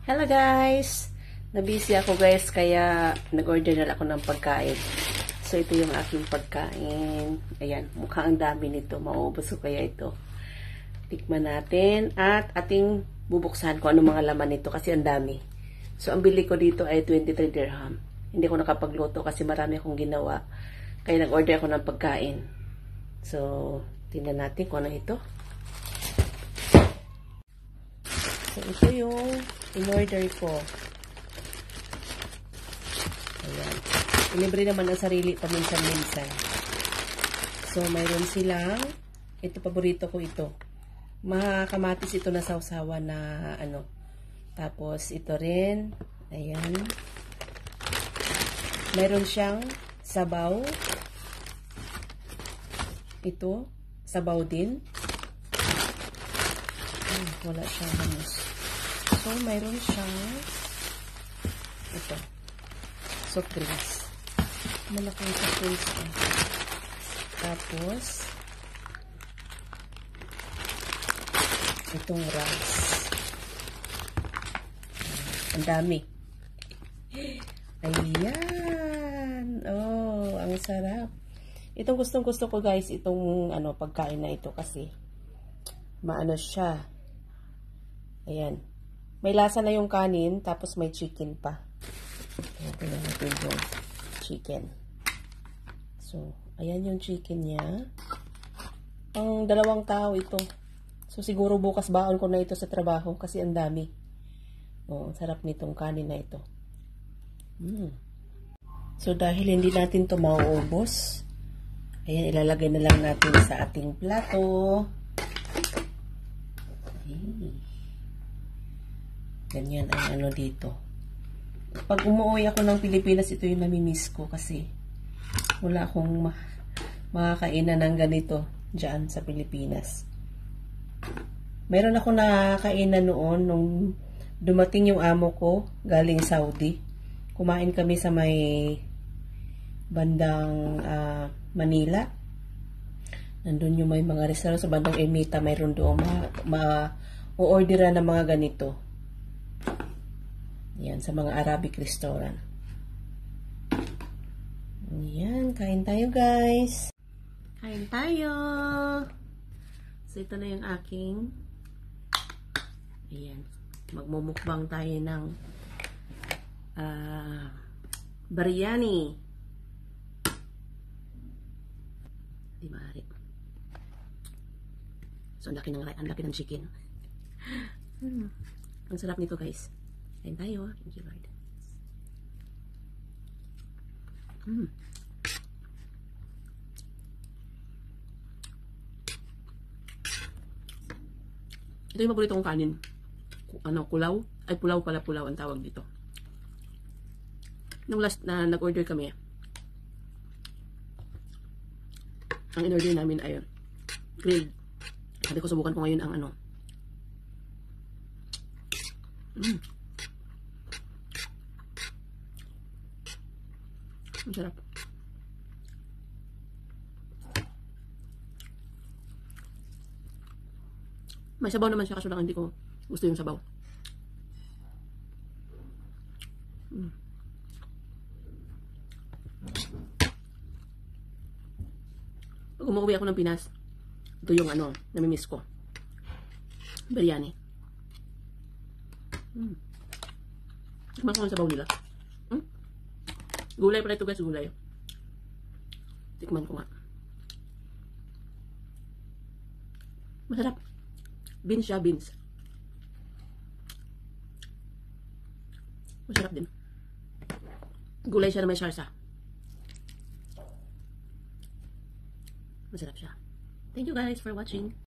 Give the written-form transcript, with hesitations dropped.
Hello guys! Nabusy ako guys kaya nag-order na ako ng pagkain. So ito yung aking pagkain. Ayan, mukhang ang dami nito. Mauubos ko kaya ito. Tikman natin at ating bubuksan kung ano mga laman nito kasi ang dami. So ang bili ko dito ay 23 dirham. Hindi ko nakapagluto kasi marami akong ginawa. Kaya nag-order ako ng pagkain. So tingnan natin kung ano ito. So, ito yung in-order ko. Ayan. Ilibre naman ang sarili paminsan-minsan. So, mayroon silang, ito, paborito ko ito. Kamatis ito na sausawa na, ano. Tapos, ito rin. Ayan. Mayroon siyang sabaw. Ito, sabaw din. Wala siyang hamus. So, mayroon siyang ito. Soft drinks. Malaking soft drinks ko. Tapos, itong rice. Ang dami. Ayan. Oh, ang sarap. Itong gustong-gusto ko guys, itong pagkain na ito kasi maano siya. Ayan. May lasa na yung kanin, tapos may chicken pa. Ayan, tingnan natin yung chicken. So, ayan yung chicken niya. Ang 2 tao ito. So, siguro bukas baon ko na ito sa trabaho kasi ang dami. Oh, ang sarap nitong kanin na ito. So, dahil hindi natin ito mauubos, ayan, ilalagay na lang natin sa ating plato. Ganyan ang ano dito. Pag umuwi ako ng Pilipinas, ito yung namimiss ko kasi wala akong makakainan ng ganito dyan sa Pilipinas. Meron ako nakakainan noon nung dumating yung amo ko galing Saudi. Kumain kami sa may bandang Manila. Nandun yung may mga restaurant sa bandang Ermita, mayroon doon ma-orderan ng mga ganito. Yan, sa mga Arabic restaurant. Yan, kain tayo guys. Kain tayo. So, ito na yung aking ayan, magmumukbang tayo ng biryani. Di maaari. So, ang laki ng chicken. Ang sarap nito guys. Kain tayo. Thank you, Lord. Ito yung paborito kong kanin. Kulaw. Ay, pulaw pala. Pulaw ang tawag dito. Nung last na nag-order kami, ang in-order namin ay grilled. Sabi ko, subukan ko ngayon ang ang sarap. May sabaw naman siya kaso lang hindi ko gusto yung sabaw. Pag umuwi ako ng Pinas, ito yung namimiss ko. Biryani. Tikman ko ang sabaw nila. Gulay pala ito guys, gulay. Tikman ko nga. Masarap. Beans siya, beans. Masarap din. Gulay siya na may sarsa. Masarap siya. Thank you guys for watching.